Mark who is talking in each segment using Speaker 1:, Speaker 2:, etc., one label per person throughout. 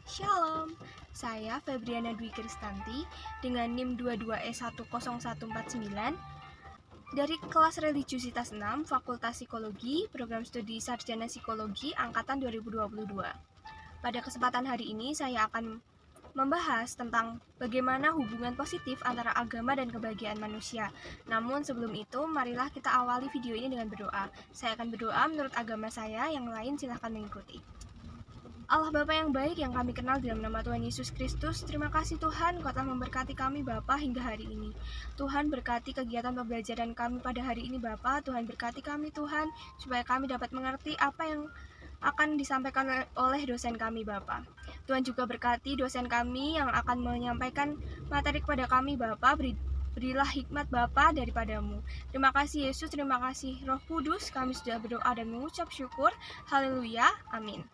Speaker 1: Shalom, saya Febriana Dwi Kristanti dengan NIM 22E10149 dari kelas Religiusitas 6, Fakultas Psikologi, Program Studi Sarjana Psikologi Angkatan 2022. Pada kesempatan hari ini saya akan membahas tentang bagaimana hubungan positif antara agama dan kebahagiaan manusia. Namun sebelum itu, marilah kita awali video ini dengan berdoa. Saya akan berdoa menurut agama saya, yang lain silahkan mengikuti. Allah Bapa yang baik yang kami kenal dalam nama Tuhan Yesus Kristus, terima kasih Tuhan Kau telah memberkati kami Bapa hingga hari ini. Tuhan berkati kegiatan pembelajaran kami pada hari ini Bapa. Tuhan berkati kami Tuhan, supaya kami dapat mengerti apa yang akan disampaikan oleh dosen kami Bapa. Tuhan juga berkati dosen kami yang akan menyampaikan materi kepada kami Bapa. Berilah hikmat Bapa daripadamu. Terima kasih Yesus, terima kasih Roh Kudus. Kami sudah berdoa dan mengucap syukur. Haleluya, amin.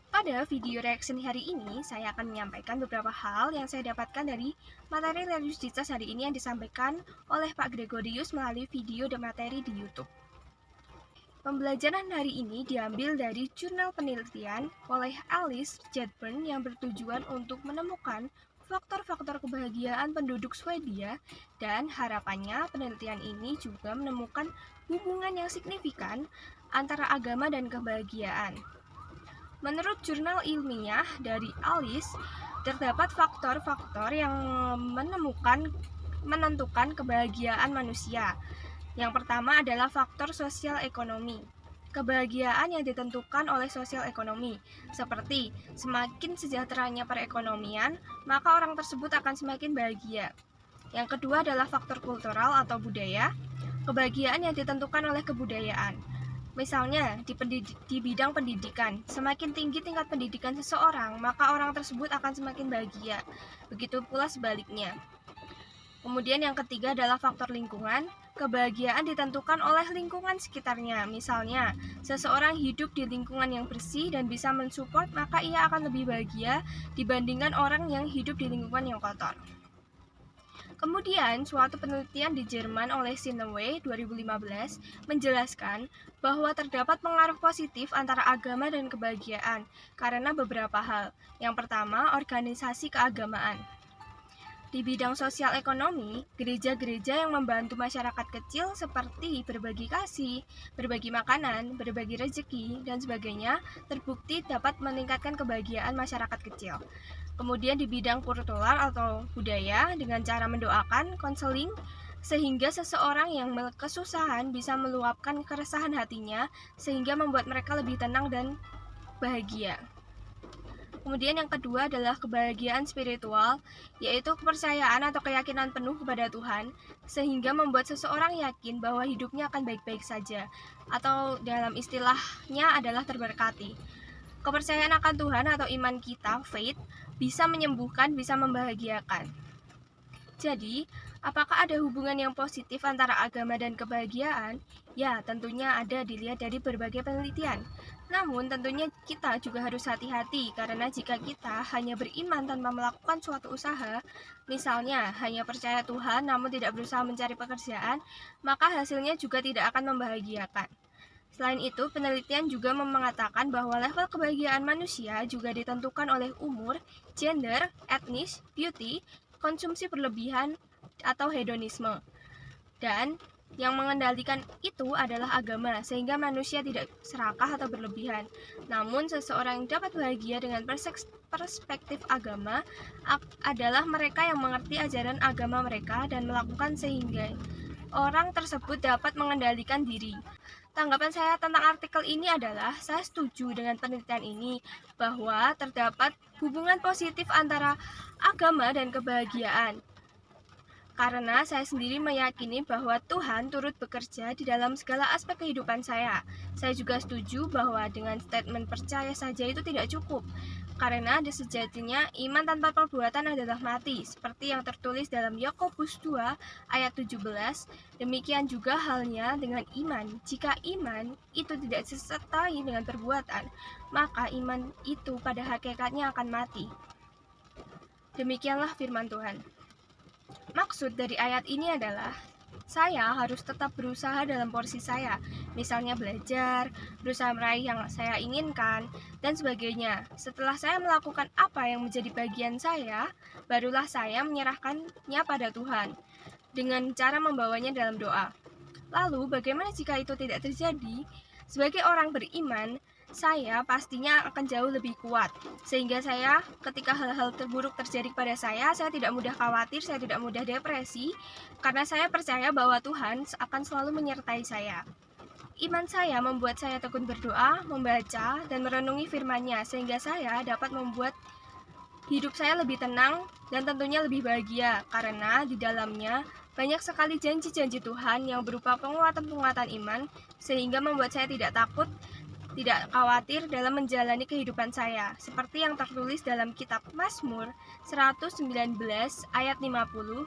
Speaker 1: Pada video reaction hari ini, saya akan menyampaikan beberapa hal yang saya dapatkan dari materi religiusitas hari ini yang disampaikan oleh Pak Gregorius melalui video dan materi di YouTube. Pembelajaran hari ini diambil dari jurnal penelitian oleh Alice Jedburn yang bertujuan untuk menemukan faktor-faktor kebahagiaan penduduk Swedia, dan harapannya penelitian ini juga menemukan hubungan yang signifikan antara agama dan kebahagiaan. Menurut jurnal ilmiah dari Alice, terdapat faktor-faktor yang menentukan kebahagiaan manusia. Yang pertama adalah faktor sosial ekonomi. Kebahagiaan yang ditentukan oleh sosial ekonomi, seperti semakin sejahteranya perekonomian, maka orang tersebut akan semakin bahagia. Yang kedua adalah faktor kultural atau budaya. Kebahagiaan yang ditentukan oleh kebudayaan. Misalnya, di bidang pendidikan, semakin tinggi tingkat pendidikan seseorang, maka orang tersebut akan semakin bahagia. Begitu pula sebaliknya. Kemudian yang ketiga adalah faktor lingkungan. Kebahagiaan ditentukan oleh lingkungan sekitarnya. Misalnya, seseorang hidup di lingkungan yang bersih dan bisa mensupport, maka ia akan lebih bahagia dibandingkan orang yang hidup di lingkungan yang kotor. Kemudian, suatu penelitian di Jerman oleh Sineway 2015 menjelaskan bahwa terdapat pengaruh positif antara agama dan kebahagiaan karena beberapa hal. Yang pertama, organisasi keagamaan. Di bidang sosial ekonomi, gereja-gereja yang membantu masyarakat kecil seperti berbagi kasih, berbagi makanan, berbagi rezeki, dan sebagainya terbukti dapat meningkatkan kebahagiaan masyarakat kecil. Kemudian di bidang kultural atau budaya dengan cara mendoakan, konseling, sehingga seseorang yang kesusahan bisa meluapkan keresahan hatinya sehingga membuat mereka lebih tenang dan bahagia. Kemudian yang kedua adalah kebahagiaan spiritual, yaitu kepercayaan atau keyakinan penuh kepada Tuhan, sehingga membuat seseorang yakin bahwa hidupnya akan baik-baik saja, atau dalam istilahnya adalah terberkati. Kepercayaan akan Tuhan atau iman kita, faith, bisa menyembuhkan, bisa membahagiakan. Jadi, apakah ada hubungan yang positif antara agama dan kebahagiaan? Ya, tentunya ada dilihat dari berbagai penelitian. Namun, tentunya kita juga harus hati-hati karena jika kita hanya beriman tanpa melakukan suatu usaha, misalnya hanya percaya Tuhan namun tidak berusaha mencari pekerjaan, maka hasilnya juga tidak akan membahagiakan. Selain itu, penelitian juga mengatakan bahwa level kebahagiaan manusia juga ditentukan oleh umur, gender, etnis, beauty, konsumsi berlebihan, atau hedonisme. Dan yang mengendalikan itu adalah agama, sehingga manusia tidak serakah atau berlebihan. Namun, seseorang yang dapat bahagia dengan perspektif agama adalah mereka yang mengerti ajaran agama mereka dan melakukan sehingga orang tersebut dapat mengendalikan diri. Tanggapan saya tentang artikel ini adalah, saya setuju dengan penelitian ini bahwa terdapat hubungan positif antara agama dan kebahagiaan. Karena saya sendiri meyakini bahwa Tuhan turut bekerja di dalam segala aspek kehidupan saya. Saya juga setuju bahwa dengan statement percaya saja itu tidak cukup. Karena sejatinya iman tanpa perbuatan adalah mati, seperti yang tertulis dalam Yakobus 2 ayat 17. Demikian juga halnya dengan iman. Jika iman itu tidak disertai dengan perbuatan, maka iman itu pada hakikatnya akan mati. Demikianlah firman Tuhan. Maksud dari ayat ini adalah Saya harus tetap berusaha dalam porsi saya, misalnya belajar, berusaha meraih yang saya inginkan, dan sebagainya. Setelah saya melakukan apa yang menjadi bagian saya, barulah saya menyerahkannya pada Tuhan dengan cara membawanya dalam doa. Lalu, bagaimana jika itu tidak terjadi? Sebagai orang beriman, saya pastinya akan jauh lebih kuat, sehingga saya ketika hal-hal terburuk terjadi pada saya tidak mudah khawatir, saya tidak mudah depresi, karena saya percaya bahwa Tuhan akan selalu menyertai saya. Iman saya membuat saya tekun berdoa, membaca, dan merenungi firman-Nya, sehingga saya dapat membuat hidup saya lebih tenang dan tentunya lebih bahagia, karena di dalamnya banyak sekali janji-janji Tuhan yang berupa penguatan-penguatan iman, sehingga membuat saya tidak takut, tidak khawatir dalam menjalani kehidupan saya, seperti yang tertulis dalam kitab Mazmur 119 ayat 50.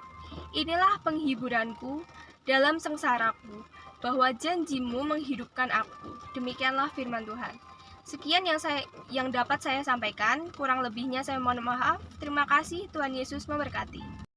Speaker 1: Inilah penghiburanku dalam sengsaraku, bahwa janjimu menghidupkan aku. Demikianlah firman Tuhan. Sekian yang dapat saya sampaikan, kurang lebihnya saya mohon maaf. Terima kasih, Tuhan Yesus memberkati.